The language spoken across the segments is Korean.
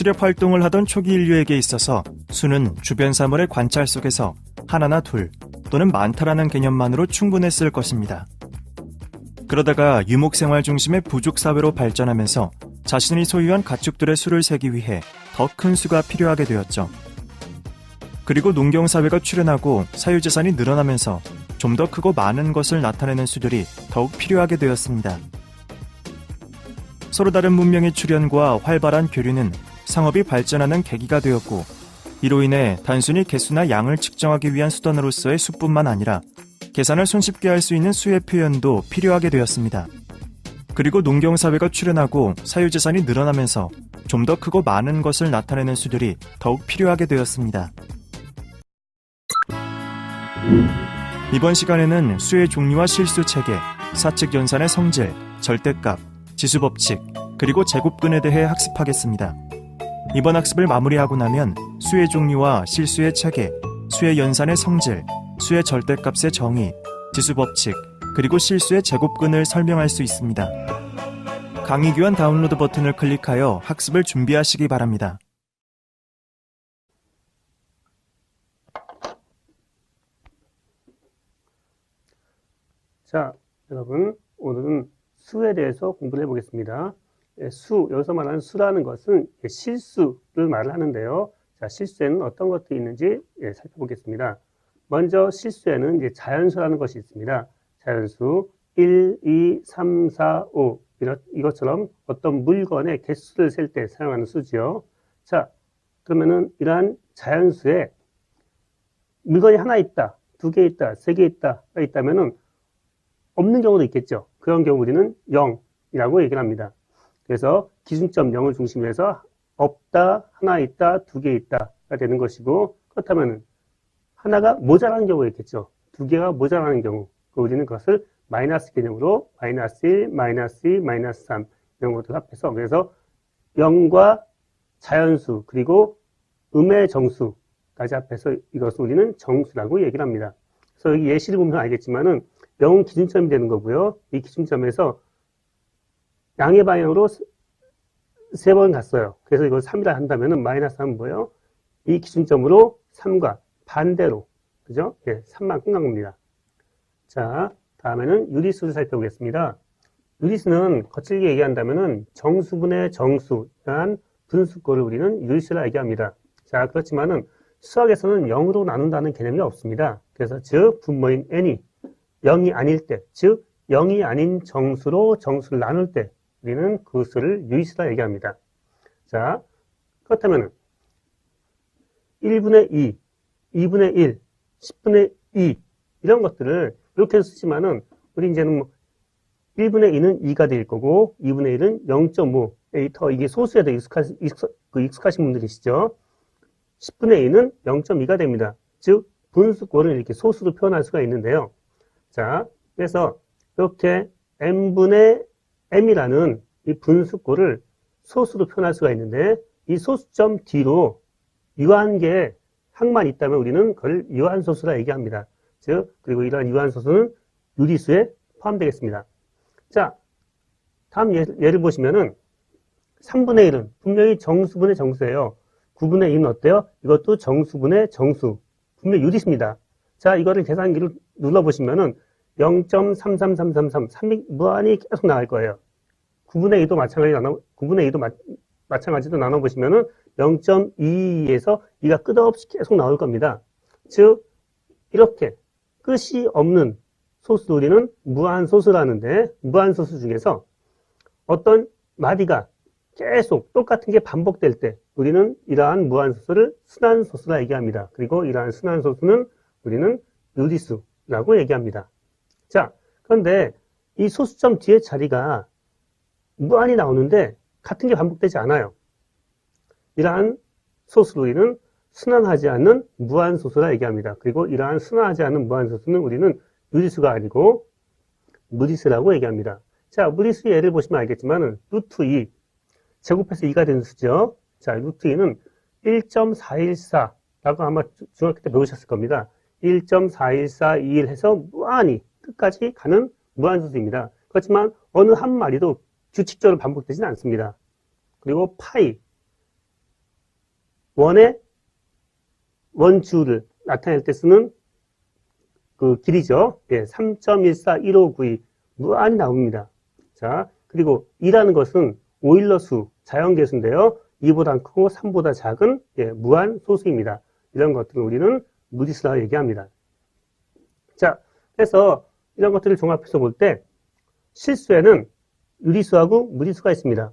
수렵 활동을 하던 초기 인류에게 있어서 수는 주변 사물의 관찰 속에서 하나나 둘 또는 많다라는 개념만으로 충분했을 것입니다. 그러다가 유목생활 중심의 부족사회로 발전하면서 자신이 소유한 가축들의 수를 세기 위해 더 큰 수가 필요하게 되었죠. 그리고 농경사회가 출현하고 사유재산이 늘어나면서 좀 더 크고 많은 것을 나타내는 수들이 더욱 필요하게 되었습니다. 서로 다른 문명의 출현과 활발한 교류는 상업이 발전하는 계기가 되었고, 이로 인해 단순히 개수나 양을 측정하기 위한 수단으로서의 수뿐만 아니라 계산을 손쉽게 할 수 있는 수의 표현도 필요하게 되었습니다. 그리고 농경사회가 출현하고 사유재산이 늘어나면서 좀 더 크고 많은 것을 나타내는 수들이 더욱 필요하게 되었습니다. 이번 시간에는 수의 종류와 실수 체계, 사측 연산의 성질, 절대값, 지수법칙, 그리고 제곱근에 대해 학습하겠습니다. 이번 학습을 마무리하고 나면 수의 종류와 실수의 체계, 수의 연산의 성질, 수의 절대값의 정의, 지수법칙, 그리고 실수의 제곱근을 설명할 수 있습니다. 강의 교환 다운로드 버튼을 클릭하여 학습을 준비하시기 바랍니다. 자, 여러분, 오늘은 수에 대해서 공부를 해보겠습니다. 수, 여기서 말하는 수라는 것은 실수를 말을 하는데요. 자, 실수에는 어떤 것들이 있는지 살펴보겠습니다. 먼저 실수에는 이제 자연수라는 것이 있습니다. 자연수 1, 2, 3, 4, 5 이것처럼 어떤 물건의 개수를 셀 때 사용하는 수지요. 자, 그러면은 이러한 자연수에 물건이 하나 있다, 두 개 있다, 세 개 있다가 있다면은 없는 경우도 있겠죠. 그런 경우 우리는 0이라고 얘기를 합니다. 그래서 기준점 0을 중심으로 해서 없다, 하나 있다, 두 개 있다가 되는 것이고, 그렇다면 하나가 모자라는 경우가 있겠죠. 두 개가 모자라는 경우, 우리는 그것을 마이너스 개념으로 마이너스 1, 마이너스 2, 마이너스 3 이런 것들 합해서, 그래서 0과 자연수 그리고 음의 정수까지 합해서 이것을 우리는 정수라고 얘기를 합니다. 그래서 여기 예시를 보면 알겠지만은 0은 기준점이 되는 거고요. 이 기준점에서 양의 방향으로 3번 갔어요. 그래서 이걸 3이라 한다면은 마이너스 3은 뭐예요? 이 기준점으로 3과 반대로, 그죠? 예, 3만 끝난 겁니다. 자, 다음에는 유리수를 살펴보겠습니다. 유리수는 거칠게 얘기한다면은 정수분의 정수한 분수꼴을 우리는 유리수라 얘기합니다. 자, 그렇지만은 수학에서는 0으로 나눈다는 개념이 없습니다. 그래서 즉 분모인 n이 0이 아닐 때, 즉 0이 아닌 정수로 정수를 나눌 때 우리는 그 수를 유리수라 얘기합니다. 자, 그렇다면 1분의 2, 2분의 1, 10분의 2 이런 것들을 이렇게 해서 쓰지만은 우리 이제는 1분의 2는 2가 될 거고 2분의 1은 0.5 더 이게 소수에 더 익숙하신 분들이시죠. 10분의 2는 0.2가 됩니다. 즉 분수꼴을 이렇게 소수로 표현할 수가 있는데요. 자, 그래서 이렇게 n분의 m이라는 이 분수꼴을 소수로 표현할 수가 있는데 이 소수점 뒤로 유한계 항만 있다면 우리는 그걸 유한소수라 얘기합니다. 즉, 그리고 이러한 유한소수는 유리수에 포함되겠습니다. 자, 다음 예를 보시면은 3분의 1은 분명히 정수분의 정수예요. 9분의 2는 어때요? 이것도 정수분의 정수. 분명히 유리수입니다. 자, 이거를 계산기를 눌러보시면은 0.33333, 3이 무한히 계속 나갈 거예요. 9분의 2도 마찬가지로 나눠보시면은 0.2에서 2가 끝없이 계속 나올 겁니다. 즉, 이렇게 끝이 없는 소수 우리는 무한소수라는데, 무한소수 중에서 어떤 마디가 계속 똑같은 게 반복될 때 우리는 이러한 무한소수를 순환소수라 얘기합니다. 그리고 이러한 순환소수는 우리는 유리수라고 얘기합니다. 자, 그런데 이 소수점 뒤에 자리가 무한히 나오는데 같은 게 반복되지 않아요. 이러한 소수를 우리는 순환하지 않는 무한소수라 얘기합니다. 그리고 이러한 순환하지 않는 무한소수는 우리는 유리수가 아니고 무리수라고 얘기합니다. 자, 무리수 예를 보시면 알겠지만 루트 2 제곱해서 2가 되는 수죠. 자, 루트 2는 1.414라고 아마 중학교 때 배우셨을 겁니다. 1.41421 해서 무한히 끝까지 가는 무한소수입니다. 그렇지만 어느 한 마리도 규칙적으로 반복되지는 않습니다. 그리고 파이 원주를 나타낼 때 쓰는 그 길이죠. 예, 3.14152 무한히 나옵니다. 자, 그리고 2라는 것은 오일러 수, 자연계수인데요. 2보다 크고 3보다 작은 무한 소수입니다. 이런 것들을 우리는 무리수라고 얘기합니다. 자, 그래서 이런 것들을 종합해서 볼 때 실수에는 유리수하고 무리수가 있습니다.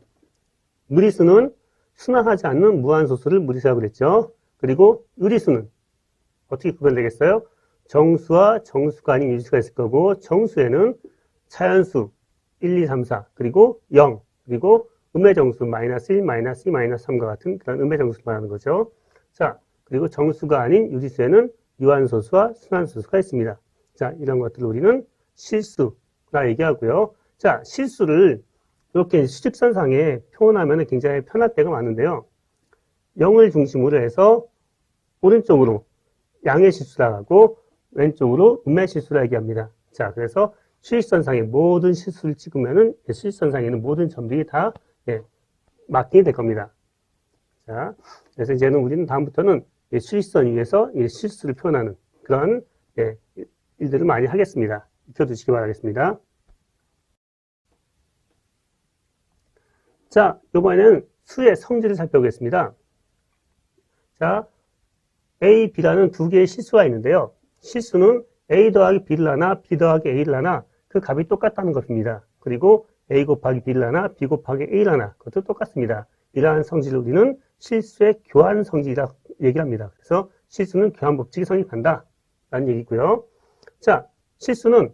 무리수는 순환하지 않는 무한소수를 무리수라고 그랬죠. 그리고 유리수는 어떻게 구별되겠어요? 정수와 정수가 아닌 유리수가 있을 거고, 정수에는 자연수 1, 2, 3, 4 그리고 0 그리고 음의 정수 마이너스 1, 마이너스 2, 마이너스 3과 같은 그런 음의 정수를 말하는 거죠. 자, 그리고 정수가 아닌 유리수에는 유한소수와 순환소수가 있습니다. 자, 이런 것들을 우리는 실수라 얘기하고요. 자, 실수를 이렇게 수직선상에 표현하면 굉장히 편할 때가 많은데요. 0을 중심으로 해서 오른쪽으로 양의 실수라고 하고 왼쪽으로 음의 실수라 얘기합니다. 자, 그래서 수직선상의 모든 실수를 찍으면은 수직선상에는 모든 점들이 다 마킹이 될 겁니다. 자, 그래서 이제는 우리는 다음부터는 수직선 위에서 실수를 표현하는 그런 일들을 많이 하겠습니다. 익혀두시기 바라겠습니다. 자, 이번에는 수의 성질을 살펴보겠습니다. 자, A, B라는 두 개의 실수가 있는데요. 실수는 A 더하기 B를 하나, B 더하기 A를 하나, 그 값이 똑같다는 것입니다. 그리고 A 곱하기 B를 하나, B 곱하기 A를 하나, 그것도 똑같습니다. 이러한 성질을 우리는 실수의 교환 성질이라고 얘기합니다. 그래서 실수는 교환 법칙이 성립한다 라는 얘기고요. 자, 실수는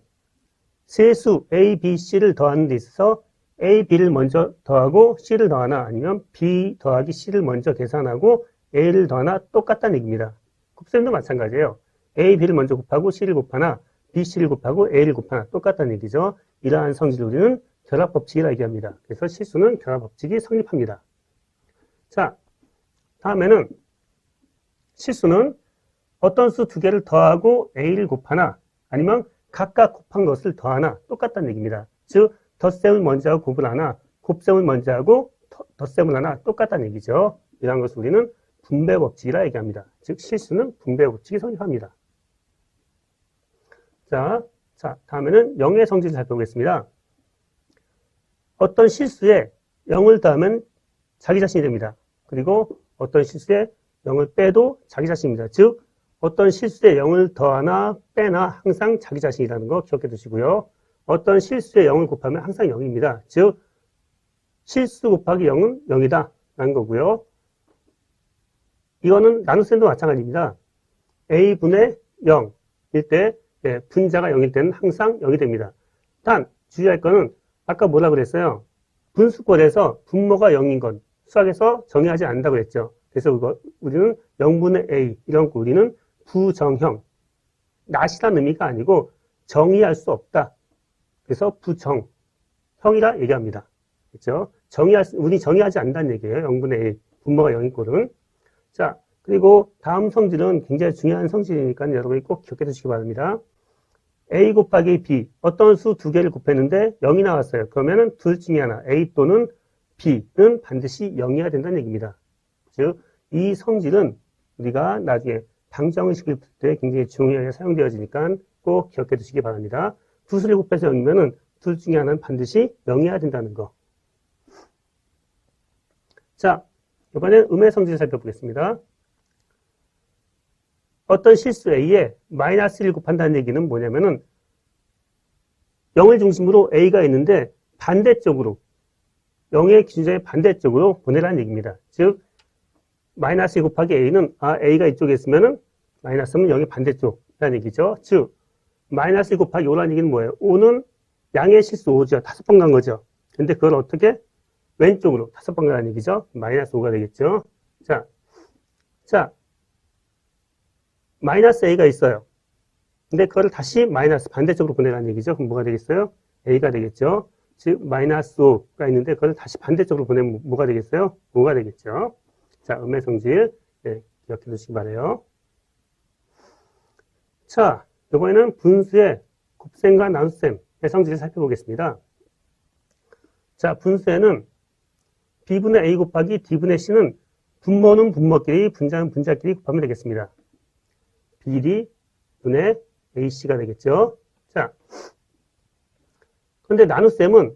세수 A, B, C를 더하는 데 있어서 A, B를 먼저 더하고 C를 더하나 아니면 B 더하기 C를 먼저 계산하고 A를 더하나 똑같다는 얘기입니다. 곱셈도 마찬가지예요. A, B를 먼저 곱하고 C를 곱하나 B, C를 곱하고 A를 곱하나 똑같다는 얘기죠. 이러한 성질을 우리는 결합법칙이라 얘기합니다. 그래서 실수는 결합법칙이 성립합니다. 자, 다음에는 실수는 어떤 수 두 개를 더하고 A를 곱하나 아니면 각각 곱한 것을 더하나 똑같다는 얘기입니다. 즉, 덧셈을 먼저 하고 곱을 하나, 곱셈을 먼저 하고 덧셈을 하나 똑같다는 얘기죠. 이러한 것을 우리는 분배법칙이라 얘기합니다. 즉, 실수는 분배법칙이 성립합니다. 자, 다음에는 0의 성질을 살펴보겠습니다. 어떤 실수에 0을 더하면 자기 자신이 됩니다. 그리고 어떤 실수에 0을 빼도 자기 자신입니다. 즉, 어떤 실수에 0을 더하나 빼나 항상 자기 자신이라는 거 기억해 두시고요. 어떤 실수에 0을 곱하면 항상 0입니다. 즉, 실수 곱하기 0은 0이다 라는 거고요. 이거는 나눗셈도 마찬가지입니다. A분의 0일 때 분자가 0일 때는 항상 0이 됩니다. 단 주의할 거는 아까 뭐라 그랬어요? 분수꼴에서 분모가 0인 건 수학에서 정의하지 않는다고 했죠. 그래서 우리는 0분의 A 이런 거 우리는 부정형, 낫이라는 의미가 아니고 정의할 수 없다. 그래서 부정형이라 얘기합니다. 그렇죠? 우리 정의하지 않는다는 얘기예요. 0분의 A, 분모가 0인 꼴은. 자, 그리고 다음 성질은 굉장히 중요한 성질이니까 여러분이 꼭 기억해 두시기 바랍니다. A 곱하기 B, 어떤 수 두 개를 곱했는데 0이 나왔어요. 그러면은 둘 중에 하나, A 또는 B는 반드시 0이어야 된다는 얘기입니다. 즉, 이 성질은 우리가 나중에 방정식을 풀 때 굉장히 중요하게 사용되어지니까 꼭 기억해 두시기 바랍니다. 두 수를 곱해서 0이면은 둘 중에 하나는 반드시 0이어야 된다는 거. 자, 이번엔 음의 성질을 살펴보겠습니다. 어떤 실수 A에 마이너스 1을 곱한다는 얘기는 뭐냐면은 0을 중심으로 A가 있는데 반대쪽으로 0의 기준점의 반대쪽으로 보내라는 얘기입니다. 즉 마이너스 1 곱하기 A는 A가 이쪽에 있으면은 마이너스는 0의 반대쪽이라는 얘기죠. 즉 마이너스 1 곱하기 5라는 얘기는 뭐예요? 5는 양의 실수 5죠. 5번 간 거죠. 근데 그걸 어떻게? 왼쪽으로 5번 가는 얘기죠. 마이너스 5가 되겠죠. 자, 마이너스 A가 있어요. 근데 그거를 다시 마이너스 반대쪽으로 보내라는 얘기죠. 그럼 뭐가 되겠어요? A가 되겠죠. 즉, 마이너스 5가 있는데 그걸 다시 반대쪽으로 보내면 뭐가 되겠어요? 5가 되겠죠. 자, 음의 성질, 기억해 두시기 바라요. 자, 이번에는 분수의 곱셈과 나눗셈의 성질을 살펴보겠습니다. 자, 분수에는 B분의 A 곱하기 D분의 C는 분모는 분모끼리, 분자는 분자끼리 곱하면 되겠습니다. BD 분의 AC가 되겠죠. 자, 그런데 나눗셈은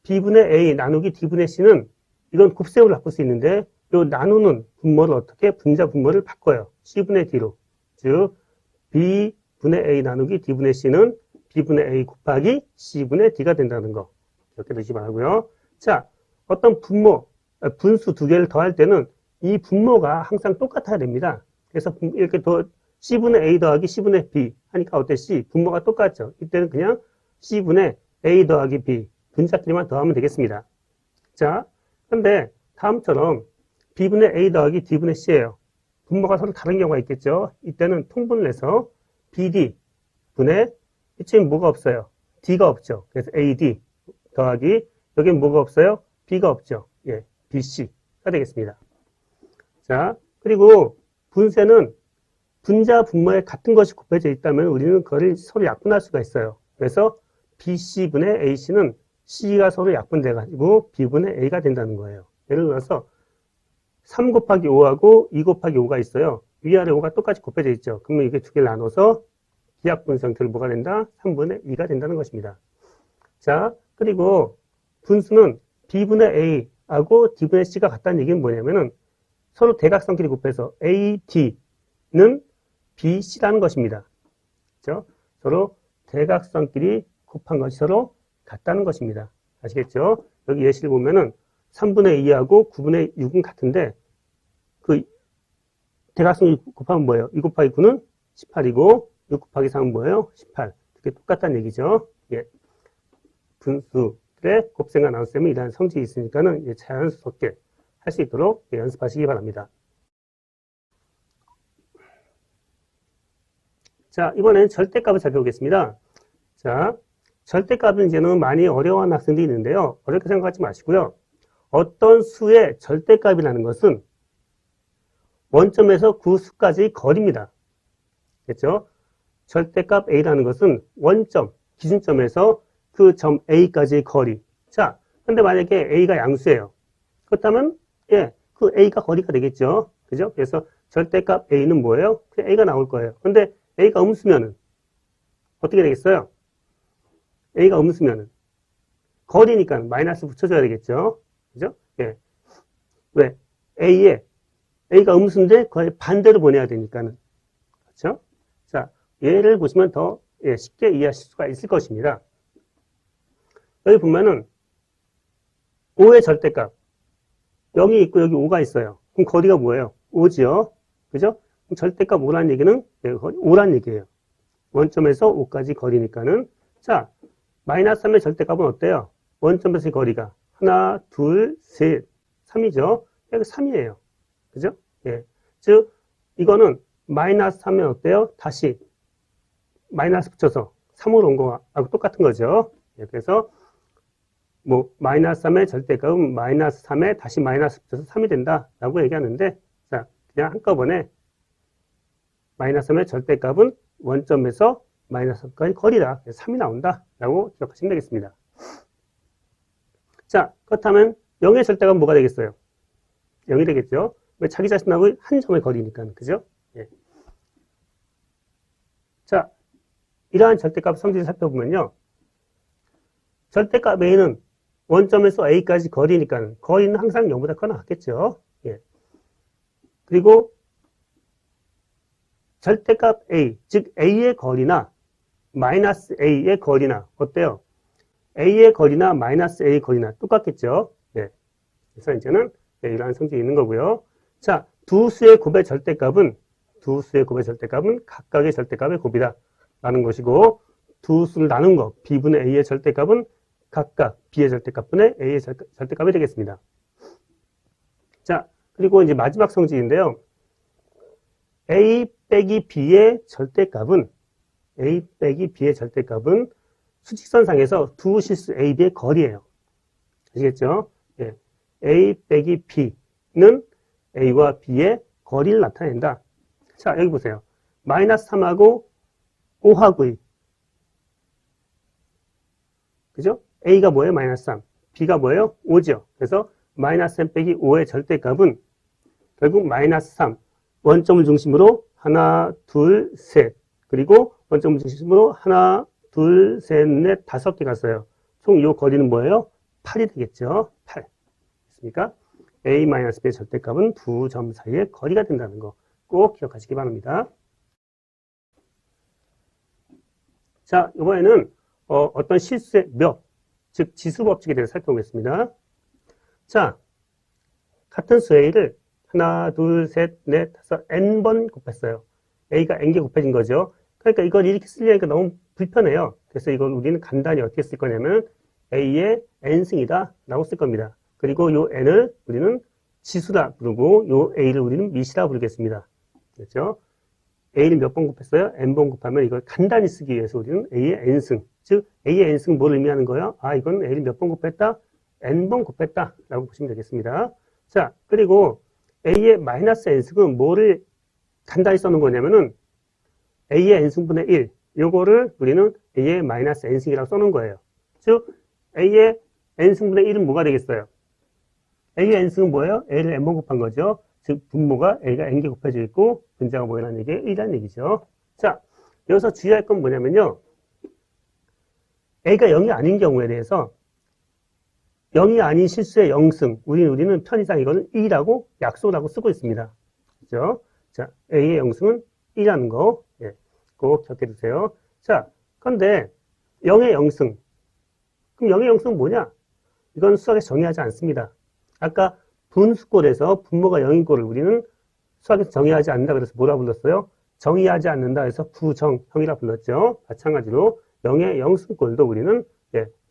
B분의 A 나누기 D분의 C는 이건 곱셈으로 바꿀 수 있는데 요 나누는 분모를 어떻게 분자 분모를 바꿔요. C분의 D로. 즉 B분의 A 나누기 D분의 C는 B분의 A 곱하기 C분의 D가 된다는 거. 이렇게 넣지 말고요. 자, 어떤 분수 두 개를 더할 때는 이 분모가 항상 똑같아야 됩니다. 그래서 이렇게 C분의 A 더하기 C분의 B 하니까 어때? C 분모가 똑같죠. 이때는 그냥 C분의 A 더하기 B 분자끼리만 더하면 되겠습니다. 자, 근데 다음처럼 B분의 A 더하기 D분의 C예요. 분모가 서로 다른 경우가 있겠죠. 이때는 통분을 해서 BD분의 이쪽엔 뭐가 없어요? D가 없죠. 그래서 AD 더하기 여기엔 뭐가 없어요? B가 없죠. 예, BC가 되겠습니다. 자, 그리고 분세는 분자 분모에 같은 것이 곱해져 있다면 우리는 그걸 서로 약분할 수가 있어요. 그래서 BC분의 AC는 C가 서로 약분돼가지고 B분의 A가 된다는 거예요. 예를 들어서 3 곱하기 5하고 2 곱하기 5가 있어요. 위아래 5가 똑같이 곱해져 있죠. 그러면 이게 두 개를 나눠서 기약분수 형태로 뭐가 된다? 3분의 2가 된다는 것입니다. 자, 그리고 분수는 B분의 A하고 D분의 C가 같다는 얘기는 뭐냐면은 서로 대각선끼리 곱해서 AD는 BC라는 것입니다. 그렇죠? 서로 대각선끼리 곱한 것이 서로 같다는 것입니다. 아시겠죠? 여기 예시를 보면은 3분의 2하고 9분의 6은 같은데 그 대각선 곱하면 뭐예요? 2 곱하기 9는 18이고 6 곱하기 3은 뭐예요? 18. 이렇게 똑같다는 얘기죠. 예. 분수들의 곱셈과 나눗셈은 이러한 성질이 있으니까는 예, 자연스럽게 할 수 있도록 예, 연습하시기 바랍니다. 자, 이번엔 절대값을 살펴보겠습니다. 자, 절대값은 이제는 많이 어려워하는 학생들이 있는데요. 어렵게 생각하지 마시고요. 어떤 수의 절대값이라는 것은 원점에서 그 수까지의 거리입니다. 됐죠? 절대값 A라는 것은 원점, 기준점에서 그 점 A까지의 거리. 자, 근데 만약에 A가 양수예요. 그렇다면, 예, 그 A가 거리가 되겠죠? 그죠? 그래서 절대값 A는 뭐예요? 그 A가 나올 거예요. 근데 A가 음수면은, 어떻게 되겠어요? A가 음수면은, 거리니까 마이너스 붙여줘야 되겠죠? 그죠? 예. 왜? A가 음수인데 거의 반대로 보내야 되니까는. 그렇죠? 자, 얘를 보시면 더 예, 쉽게 이해하실 수가 있을 것입니다. 여기 보면은 5의 절대값 0이 있고 여기 5가 있어요. 그럼 거리가 뭐예요? 5지요. 그죠? 그럼 절대값 5라는 얘기는 5라는 얘기예요. 원점에서 5까지 거리니까는 자, 마이너스 3의 절대값은 어때요? 원점에서의 거리가 하나, 둘, 셋, 3이죠. 여기 3이에요. 그죠? 예. 즉, 이거는 마이너스 3면 어때요? 다시 마이너스 붙여서 3으로 온 거하고 똑같은 거죠. 예. 그래서 뭐 마이너스 3의 절대값은 마이너스 3에 다시 마이너스 붙여서 3이 된다라고 얘기하는데 자, 그냥 한꺼번에 마이너스 3의 절대값은 원점에서 마이너스 3까지 거리다. 3이 나온다라고 기억하시면 되겠습니다. 자, 그렇다면 0의 절대값은 뭐가 되겠어요? 0이 되겠죠? 왜 자기 자신하고 한 점의 거리니까, 그죠? 예. 자, 이러한 절대값 성질을 살펴보면요. 절대값 A는 원점에서 A까지 거리니까 거리는 항상 0보다 크거나 같겠죠? 예. 그리고 절대값 A, 즉 A의 거리나 마이너스 A의 거리나 어때요? A의 거리나 마이너스 A의 거리나 똑같겠죠? 예. 그래서 이제는 예, 이러한 성질이 있는 거고요. 자, 두 수의 곱의 절대값은 각각의 절대값의 곱이다 라는 것이고 두 수를 나눈 거 B분의 A의 절대값은 각각 B의 절대값분의 A의 절대값이 되겠습니다. 자, 그리고 이제 마지막 성질인데요. A 빼기 B의 절대값은 수직선상에서 두 실수 A, B의 거리예요. 아시겠죠? 예. A 빼기 B는 A와 B의 거리를 나타낸다. 자, 여기 보세요. 마이너스 3하고 5하고 2. 그죠? A가 뭐예요? 마이너스 3. B가 뭐예요? 5죠. 그래서 마이너스 3 빼기 5의 절대값은 결국 마이너스 3. 원점을 중심으로 하나, 둘, 셋. 그리고 원점을 중심으로 하나, 둘, 셋, 넷, 5개 갔어요. 총 이 거리는 뭐예요? 8이 되겠죠. 8. 됐습니까? a-b의 절대값은 두 점 사이의 거리가 된다는 거 꼭 기억하시기 바랍니다. 자, 이번에는 어떤 실수의 몇, 즉 지수법칙에 대해서 살펴보겠습니다. 자, 같은 수 a를 하나, 둘, 셋, 넷, 다섯, n번 곱했어요. a가 n개 곱해진 거죠. 그러니까 이걸 이렇게 쓰려니까 너무 불편해요. 그래서 이걸 우리는 간단히 어떻게 쓸 거냐면 a의 n승이다 라고 쓸 겁니다. 그리고 요 n을 우리는 지수라 부르고 요 a를 우리는 밑이라 부르겠습니다. 그렇죠? a를 몇 번 곱했어요? n번 곱하면 이걸 간단히 쓰기 위해서 우리는 a의 n승, 즉 a의 n승은 뭘 의미하는 거예요? 아, 이건 a를 몇 번 곱했다? n번 곱했다 라고 보시면 되겠습니다. 자, 그리고 a의 마이너스 n승은 뭐를 간단히 써놓은 거냐면은 a의 n승분의 1, 요거를 우리는 a의 마이너스 n승이라고 써놓은 거예요. 즉 a의 n승분의 1은 뭐가 되겠어요? a의 n승은 뭐예요? a를 n번 곱한 거죠. 즉 분모가 a가 n개 곱해져 있고 분자가 뭐라는 얘기예요? 1이라는 얘기죠. 자, 여기서 주의할 건 뭐냐면요. a가 0이 아닌 경우에 대해서 0이 아닌 실수의 0승, 우리는 편의상 이거는 2라고 약속을 하고 쓰고 있습니다. 그죠? 자, a의 0승은 2라는 거, 예, 꼭 기억해 두세요. 자, 그런데 0의 0승. 그럼 0의 0승은 뭐냐? 이건 수학에서 정의하지 않습니다. 아까 분수꼴에서 분모가 0인 꼴을 우리는 수학에서 정의하지 않는다 그래서 뭐라 불렀어요? 정의하지 않는다 해서 부정형이라 불렀죠. 마찬가지로 0의 0승꼴도 우리는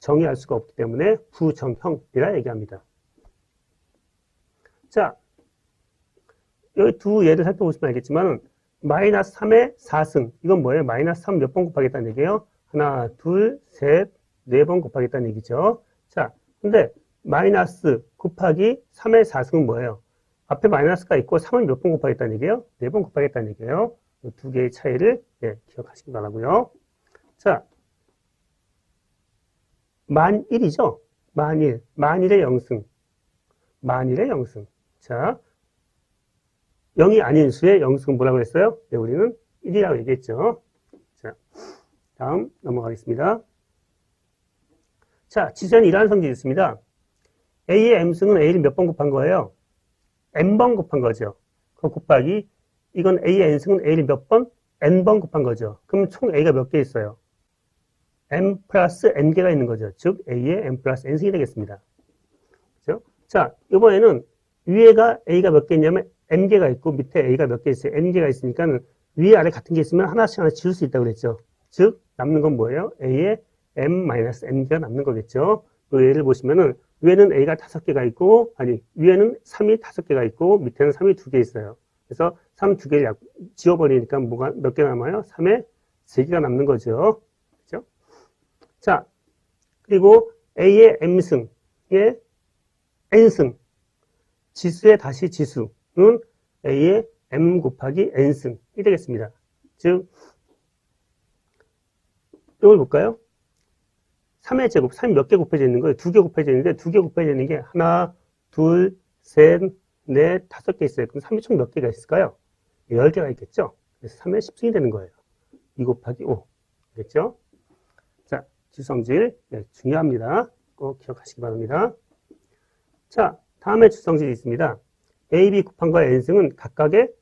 정의할 수가 없기 때문에 부정형이라 얘기합니다. 자, 여기 두 예를 살펴보시면 알겠지만 마이너스 3의 4승 이건 뭐예요? 마이너스 3 몇 번 곱하겠다는 얘기예요? 하나, 둘, 셋, 네 번 곱하겠다는 얘기죠. 자, 근데 마이너스 곱하기 3의 4승은 뭐예요? 앞에 마이너스가 있고 3을 몇 번 곱하겠다는 얘기예요? 4번 곱하겠다는 얘기예요. 이 두 개의 차이를 기억하시기 바라고요. 자, 만일이죠? 만일의 0승. 만일의 0승. 자, 0이 아닌 수의 0승은 뭐라고 했어요? 네, 우리는 1이라고 얘기했죠. 자, 다음 넘어가겠습니다. 자, 지수에는 이러한 성질이 있습니다. a의 m승은 a를 몇 번 곱한 거예요? n번 곱한 거죠. 그 곱하기 이건 a의 n승은 a를 몇 번? n번 곱한 거죠. 그럼 총 a가 몇 개 있어요? m 플러스 n개가 있는 거죠. 즉 a의 m 플러스 n승이 되겠습니다. 그렇죠? 자, 이번에는 위에가 a가 몇 개 있냐면 n개가 있고 밑에 a가 몇 개 있어요. n개가 있으니까 위에 아래 같은 게 있으면 하나씩 지울 수 있다고 그랬죠. 즉 남는 건 뭐예요? a의 m-n개가 남는 거겠죠. 그 예를 보시면은 위에는 a가 5개가 있고 위에는 3이 5개가 있고 밑에는 3이 2개 있어요. 그래서 3 2개를 지워버리니까 뭐가 몇 개 남아요? 3에 3개가 남는 거죠. 그렇죠? 자, 그리고 a의 m승의 n승 지수의 다시 지수는 a의 m 곱하기 n승이 되겠습니다. 즉 이걸 볼까요? 3의 제곱, 3이 몇 개 곱해져 있는 거예요? 2개 곱해져 있는데 2개 곱해져 있는 게 하나, 둘, 셋, 넷, 5개 있어요. 그럼 3이 총 몇 개가 있을까요? 10개가 있겠죠? 그래서 3의 10승이 되는 거예요. 2 곱하기 5. 됐죠? 자, 지수성질 중요합니다. 꼭 기억하시기 바랍니다. 자, 다음에 지수성질이 있습니다. A, B 곱한 거의 n승은 각각의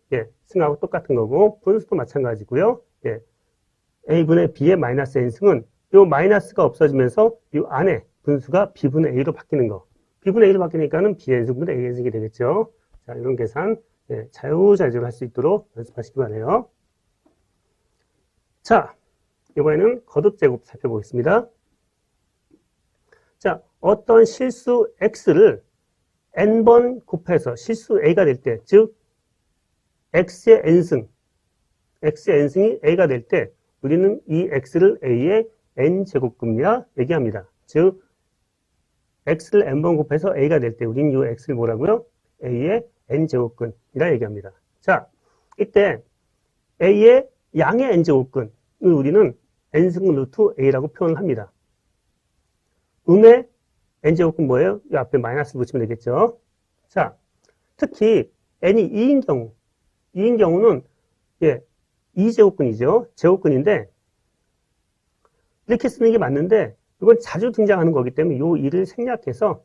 승하고 똑같은 거고 분수도 마찬가지고요. A분의 B의 마이너스 n승은 이 마이너스가 없어지면서 이 안에 분수가 B분의 A로 바뀌는 거. B분의 A로 바뀌니까는 Bn승분의 An승이 되겠죠. 자, 이런 계산 자유자재로 할 수 있도록 연습하시기 바라요. 자, 이번에는 거듭제곱 살펴보겠습니다. 자, 어떤 실수 X를 n번 곱해서 실수 A가 될 때, 즉 X의 n승, X의 n승이 A가 될 때 우리는 이 X를 A의 n제곱근이라 얘기합니다. 즉 X를 n번 곱해서 A가 될 때 우리는 이 X를 뭐라고요? A의 n제곱근이라 얘기합니다. 자, 이때 A의 양의 n제곱근을 우리는 n승 루트 A라고 표현을 합니다. 음의 n제곱근 뭐예요? 이 앞에 마이너스 붙이면 되겠죠. 자, 특히 n이 2인 경우는, 예, 2제곱근이죠. 제곱근인데, 이렇게 쓰는 게 맞는데, 이건 자주 등장하는 거기 때문에 이 2를 생략해서,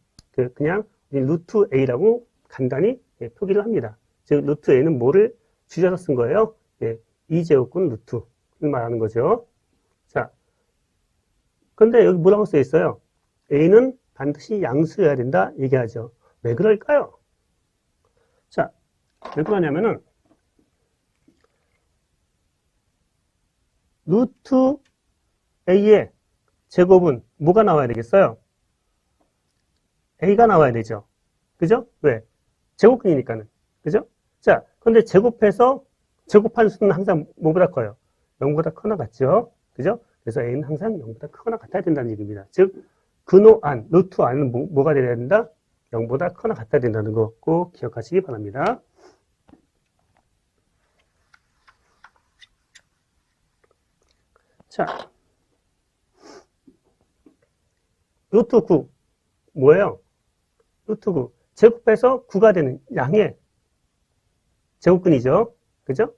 그냥 루트 a라고 간단히 예, 표기를 합니다. 즉, 루트 a는 뭐를 줄여서 쓴 거예요? 예, 2제곱근 루트를 말하는 거죠. 자, 근데 여기 뭐라고 써 있어요? a는 반드시 양수여야 된다 얘기하죠. 왜 그럴까요? 자, 왜 그러냐면은 루트 a의 제곱은 뭐가 나와야 되겠어요? a가 나와야 되죠. 그죠? 왜? 제곱근이니까는. 그죠? 자, 그런데 제곱한 수는 항상 뭐보다 커요? 0보다 크거나 같죠? 그죠? 그래서 a는 항상 0보다 크거나 같아야 된다는 얘기입니다. 즉, 근호안, 루트 안은 뭐가 돼야 된다? 0보다 크거나 같아야 된다는 거 꼭 기억하시기 바랍니다. 자, 루트 9 뭐예요? 루트 9 제곱해서 9가 되는 양의 제곱근이죠. 그죠?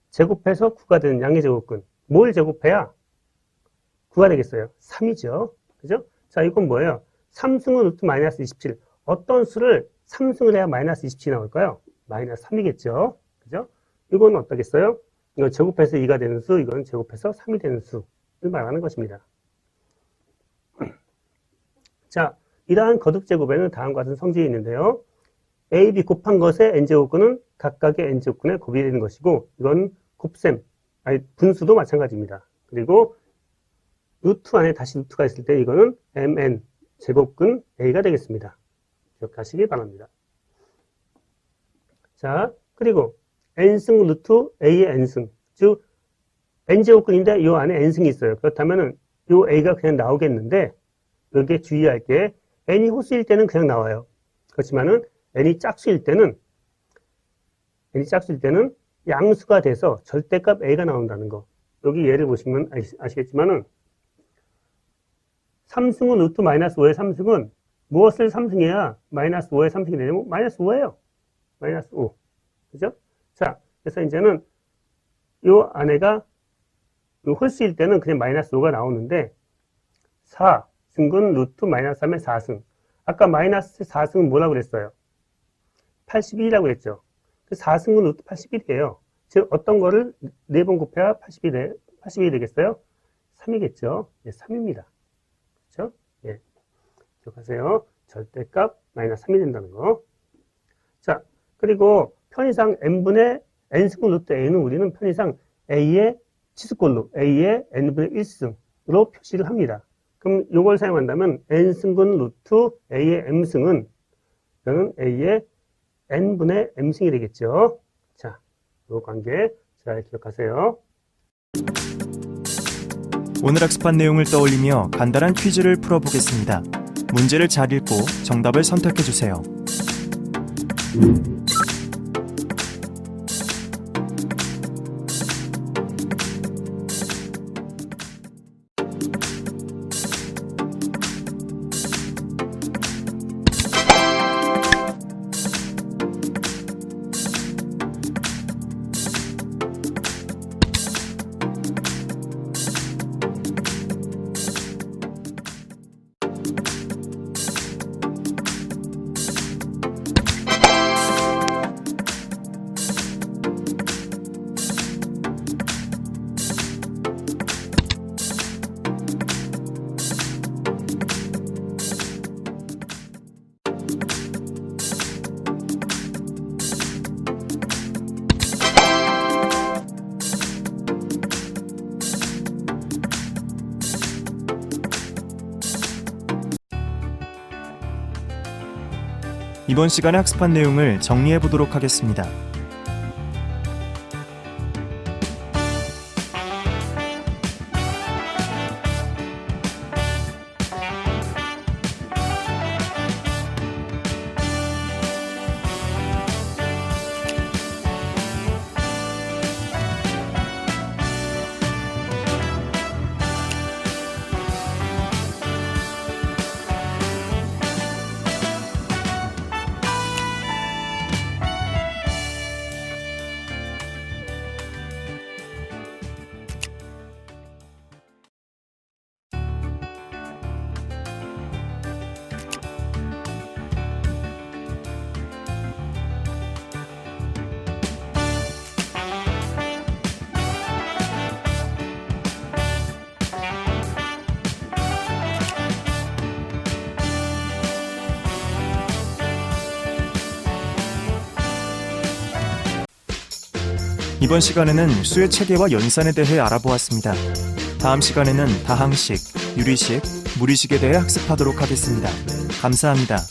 제곱해서 9가 되는 양의 제곱근. 뭘 제곱해야 9가 되겠어요? 3이죠. 그죠? 자, 이건 뭐예요? 3승은 루트 마이너스 27. 어떤 수를 3승을 해야 마이너스 27이 나올까요? 마이너스 3이겠죠. 그죠? 이건 어떠겠어요? 이건 제곱해서 2가 되는 수, 이건 제곱해서 3이 되는 수를 말하는 것입니다. 자, 이러한 거듭제곱에는 다음과 같은 성질이 있는데요. a, b 곱한 것의 n제곱근은 각각의 n제곱근에 곱이 되는 것이고, 이건 곱셈, 아니 분수도 마찬가지입니다. 그리고 루트 안에 다시 루트가 있을 때 이거는 mn 제곱근 a가 되겠습니다. 기억하시기 바랍니다. 자, 그리고 n승 루트 a의 n승, 즉 n제곱근인데 이 안에 n승이 있어요. 그렇다면은 이 a가 그냥 나오겠는데, 여기에 주의할 게 n이 호수일 때는 그냥 나와요. 그렇지만은 n이 짝수일 때는 양수가 돼서 절대값 a가 나온다는 거. 여기 예를 보시면 아시겠지만은 3승은 루트 마이너스 5의 3승은 무엇을 3승해야 마이너스 5의 3승이 되냐면 마이너스 5예요. 마이너스 5. 그죠? 자, 그래서 이제는 요 안에가 요 홀수일 때는 그냥 마이너스 5가 나오는데 4승근 루트 마이너스 3의 4승. 아까 마이너스 4승은 뭐라고 그랬어요? 81이라고 그랬죠. 그 4승은 루트 81이에요. 즉 어떤 거를 4번 곱해야 81이 되겠어요? 3이겠죠. 예, 3입니다. 그렇죠? 예. 기억하세요. 절대값 마이너스 3이 된다는 거. 자, 그리고 편의상 n분의 n승분 루트 a는 우리는 편의상 a의 치수꼴로 a의 n분의 1승으로 표시를 합니다. 그럼 이걸 사용한다면 n승분 루트 a의 m승은 이거는 a의 n분의 m승이 되겠죠. 자, 이 관계 잘 기억하세요. 오늘 학습한 내용을 떠올리며 간단한 퀴즈를 풀어보겠습니다. 문제를 잘 읽고 정답을 선택해주세요. 이번 시간에 학습한 내용을 정리해 보도록 하겠습니다. 이번 시간에는 수의 체계와 연산에 대해 알아보았습니다. 다음 시간에는 다항식, 유리식, 무리식에 대해 학습하도록 하겠습니다. 감사합니다.